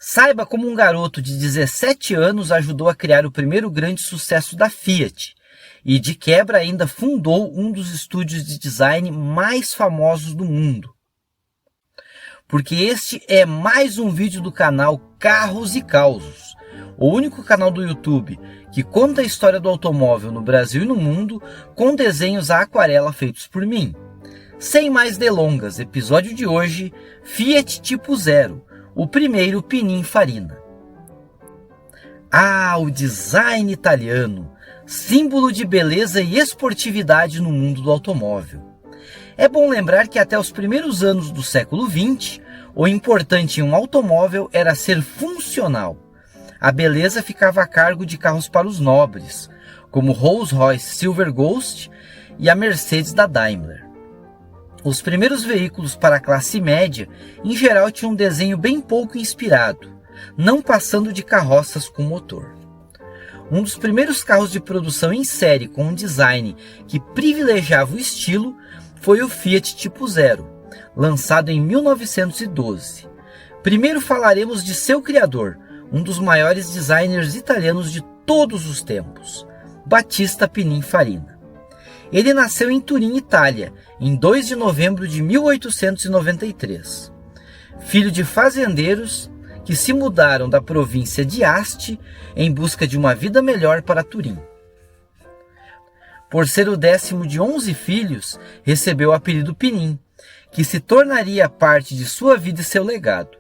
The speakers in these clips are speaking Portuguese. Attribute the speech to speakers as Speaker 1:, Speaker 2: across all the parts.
Speaker 1: Saiba como um garoto de 17 anos ajudou a criar o primeiro grande sucesso da Fiat e, de quebra, ainda fundou um dos estúdios de design mais famosos do mundo. Porque este é mais um vídeo do canal Carros e Causos, o único canal do YouTube que conta a história do automóvel no Brasil e no mundo com desenhos à aquarela feitos por mim. Sem mais delongas, episódio de hoje, Fiat Tipo Zero, o primeiro Pininfarina. Ah, o design italiano, símbolo de beleza e esportividade no mundo do automóvel. É bom lembrar que até os primeiros anos do século XX, o importante em um automóvel era ser funcional. A beleza ficava a cargo de carros para os nobres, como o Rolls-Royce Silver Ghost e a Mercedes da Daimler. Os primeiros veículos para a classe média, em geral, tinham um desenho bem pouco inspirado, não passando de carroças com motor. Um dos primeiros carros de produção em série com um design que privilegiava o estilo foi o Fiat Tipo Zero, lançado em 1912. Primeiro falaremos de seu criador, um dos maiores designers italianos de todos os tempos, Battista Pininfarina. Ele nasceu em Turim, Itália, em 2 de novembro de 1893. Filho de fazendeiros que se mudaram da província de Asti em busca de uma vida melhor para Turim. Por ser o 10º de 11 filhos, recebeu o apelido Pinin, que se tornaria parte de sua vida e seu legado.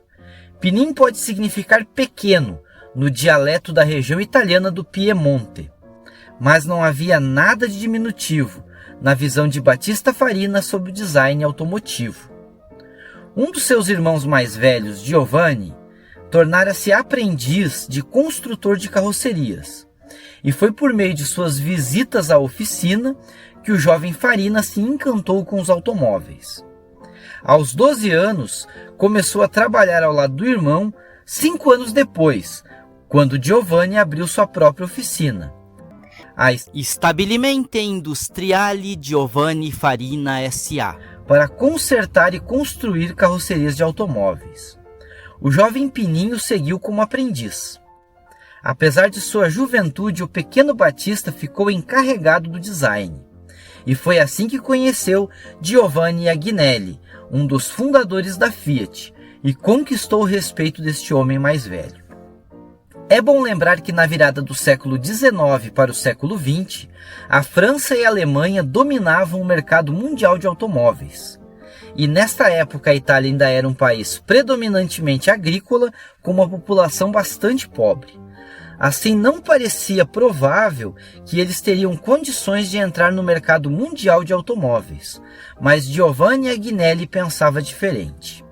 Speaker 1: Pinin pode significar pequeno no dialeto da região italiana do Piemonte, mas não havia nada de diminutivo na visão de Battista Farina sobre o design automotivo. Um dos seus irmãos mais velhos, Giovanni, tornara-se aprendiz de construtor de carrocerias, e foi por meio de suas visitas à oficina que o jovem Farina se encantou com os automóveis. Aos 12 anos, começou a trabalhar ao lado do irmão, 5 anos depois, quando Giovanni abriu sua própria oficina, a Stabilimente Industriali Giovanni Farina S.A., para consertar e construir carrocerias de automóveis. O jovem Pininho seguiu como aprendiz. Apesar de sua juventude, o pequeno Battista ficou encarregado do design. E foi assim que conheceu Giovanni Agnelli, um dos fundadores da Fiat, e conquistou o respeito deste homem mais velho. É bom lembrar que na virada do século XIX para o século XX, a França e a Alemanha dominavam o mercado mundial de automóveis. E nesta época a Itália ainda era um país predominantemente agrícola, com uma população bastante pobre. Assim, não parecia provável que eles teriam condições de entrar no mercado mundial de automóveis, mas Giovanni Agnelli pensava diferente.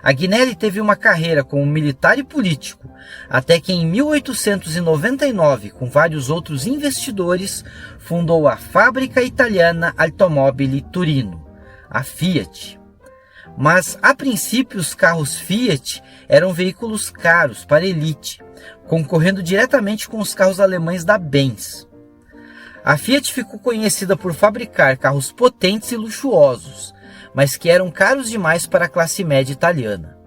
Speaker 1: Agnelli teve uma carreira como militar e político, até que em 1899, com vários outros investidores, fundou a Fábrica Italiana Automobili Turino, a Fiat. Mas, a princípio, os carros Fiat eram veículos caros para elite, concorrendo diretamente com os carros alemães da Benz. A Fiat ficou conhecida por fabricar carros potentes e luxuosos, mas que eram caros demais para a classe média italiana.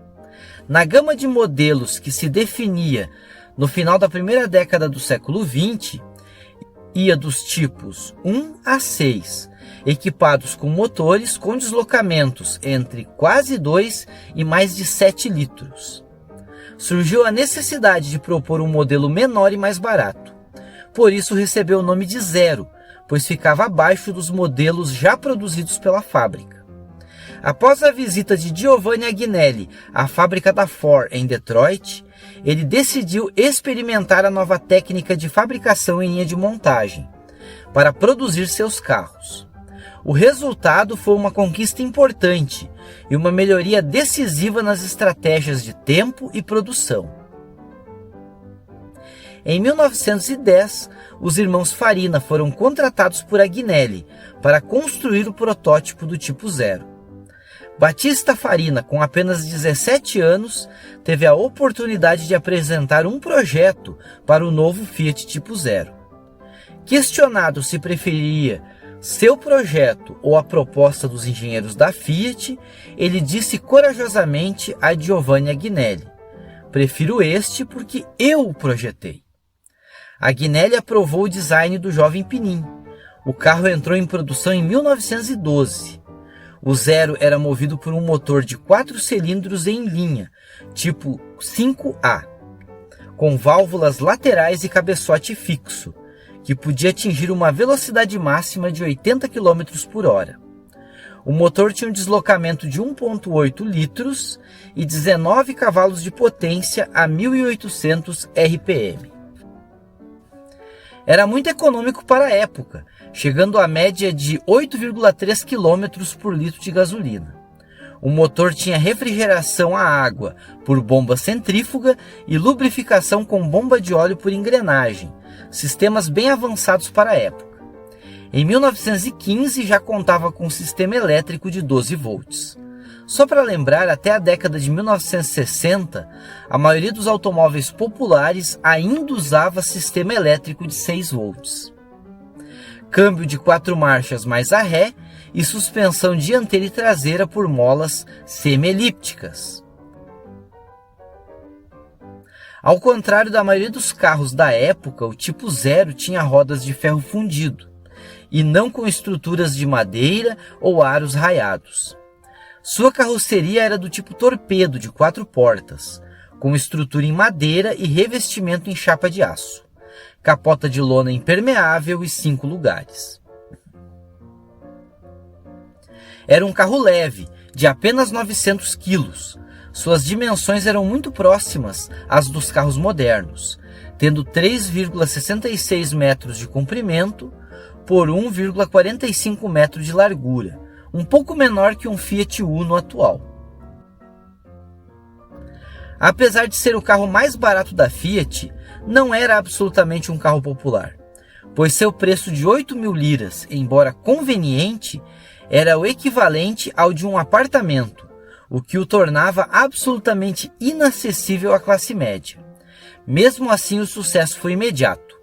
Speaker 1: Na gama de modelos que se definia no final da primeira década do século XX, ia dos tipos 1 a 6, equipados com motores com deslocamentos entre quase 2 e mais de 7 litros. Surgiu a necessidade de propor um modelo menor e mais barato. Por isso recebeu o nome de Zero, pois ficava abaixo dos modelos já produzidos pela fábrica. Após a visita de Giovanni Agnelli à fábrica da Ford em Detroit, ele decidiu experimentar a nova técnica de fabricação em linha de montagem para produzir seus carros. O resultado foi uma conquista importante e uma melhoria decisiva nas estratégias de tempo e produção. Em 1910, os irmãos Farina foram contratados por Agnelli para construir o protótipo do Tipo Zero. Battista Farina, com apenas 17 anos, teve a oportunidade de apresentar um projeto para o novo Fiat Tipo Zero. Questionado se preferiria seu projeto ou a proposta dos engenheiros da Fiat, ele disse corajosamente a Giovanni Agnelli: Prefiro este porque eu o projetei. Agnelli aprovou o design do jovem Pinin. O carro entrou em produção em 1912. O Zero era movido por um motor de 4 cilindros em linha, tipo 5A, com válvulas laterais e cabeçote fixo, que podia atingir uma velocidade máxima de 80 km por hora. O motor tinha um deslocamento de 1,8 litros e 19 cavalos de potência a 1.800 RPM. Era muito econômico para a época, chegando à média de 8,3 km por litro de gasolina. O motor tinha refrigeração a água por bomba centrífuga e lubrificação com bomba de óleo por engrenagem, sistemas bem avançados para a época. Em 1915 já contava com um sistema elétrico de 12 volts. Só para lembrar, até a década de 1960, a maioria dos automóveis populares ainda usava sistema elétrico de 6 volts. Câmbio de 4 marchas mais a ré e suspensão dianteira e traseira por molas semi-elípticas. Ao contrário da maioria dos carros da época, o tipo Zero tinha rodas de ferro fundido e não com estruturas de madeira ou aros raiados. Sua carroceria era do tipo torpedo de 4 portas, com estrutura em madeira e revestimento em chapa de aço, capota de lona impermeável e 5 lugares. Era um carro leve, de apenas 900 quilos. Suas dimensões eram muito próximas às dos carros modernos, tendo 3,66 metros de comprimento por 1,45 metros de largura, um pouco menor que um Fiat Uno atual. Apesar de ser o carro mais barato da Fiat, não era absolutamente um carro popular, pois seu preço de 8.000 liras, embora conveniente, era o equivalente ao de um apartamento, o que o tornava absolutamente inacessível à classe média. Mesmo assim, o sucesso foi imediato.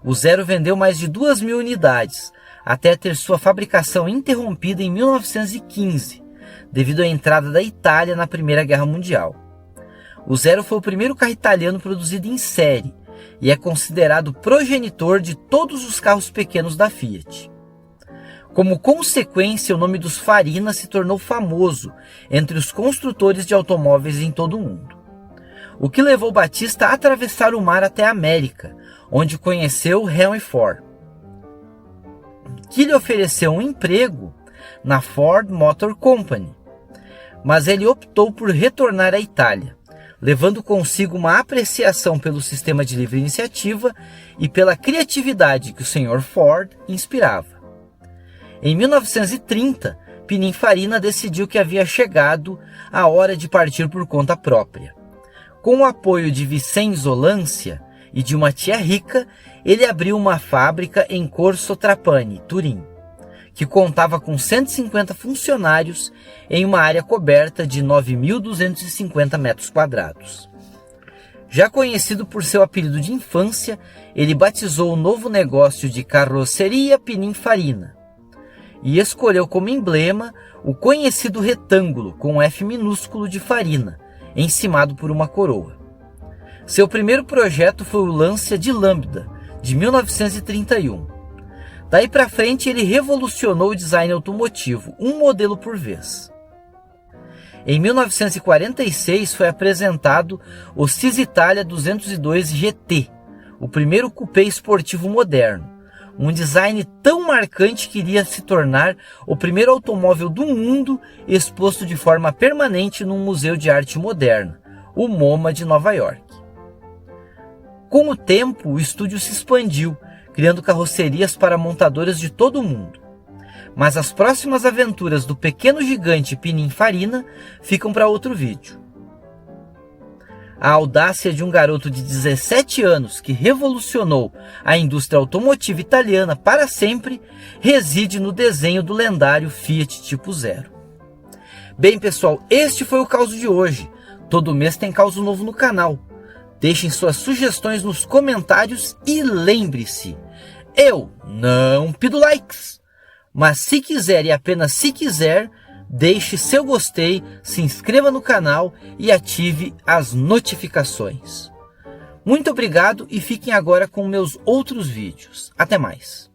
Speaker 1: O Zero vendeu mais de 2.000 unidades, até ter sua fabricação interrompida em 1915, devido à entrada da Itália na Primeira Guerra Mundial. O Zero foi o primeiro carro italiano produzido em série e é considerado progenitor de todos os carros pequenos da Fiat. Como consequência, o nome dos Farina se tornou famoso entre os construtores de automóveis em todo o mundo, o que levou Battista a atravessar o mar até a América, onde conheceu Henry Ford, que lhe ofereceu um emprego na Ford Motor Company, mas ele optou por retornar à Itália, levando consigo uma apreciação pelo sistema de livre iniciativa e pela criatividade que o Sr. Ford inspirava. Em 1930, Pininfarina decidiu que havia chegado a hora de partir por conta própria. Com o apoio de Vincenzo Lancia e de uma tia rica, ele abriu uma fábrica em Corso Trapani, Turim, que contava com 150 funcionários em uma área coberta de 9.250 metros quadrados. Já conhecido por seu apelido de infância, ele batizou o novo negócio de Carroceria Pininfarina e escolheu como emblema o conhecido retângulo com F minúsculo de farina, encimado por uma coroa. Seu primeiro projeto foi o Lancia de Lambda, de 1931. Daí para frente ele revolucionou o design automotivo, um modelo por vez. Em 1946 foi apresentado o Cisitalia 202 GT, o primeiro coupé esportivo moderno, um design tão marcante que iria se tornar o primeiro automóvel do mundo exposto de forma permanente num museu de arte moderna, o MoMA de Nova York. Com o tempo, o estúdio se expandiu, criando carrocerias para montadoras de todo o mundo. Mas as próximas aventuras do pequeno gigante Pininfarina ficam para outro vídeo. A audácia de um garoto de 17 anos que revolucionou a indústria automotiva italiana para sempre reside no desenho do lendário Fiat Tipo Zero. Bem, pessoal, este foi o caos de hoje. Todo mês tem caos novo no canal. Deixem suas sugestões nos comentários e lembre-se, eu não pido likes, mas se quiser e apenas se quiser, deixe seu gostei, se inscreva no canal e ative as notificações. Muito obrigado e fiquem agora com meus outros vídeos. Até mais!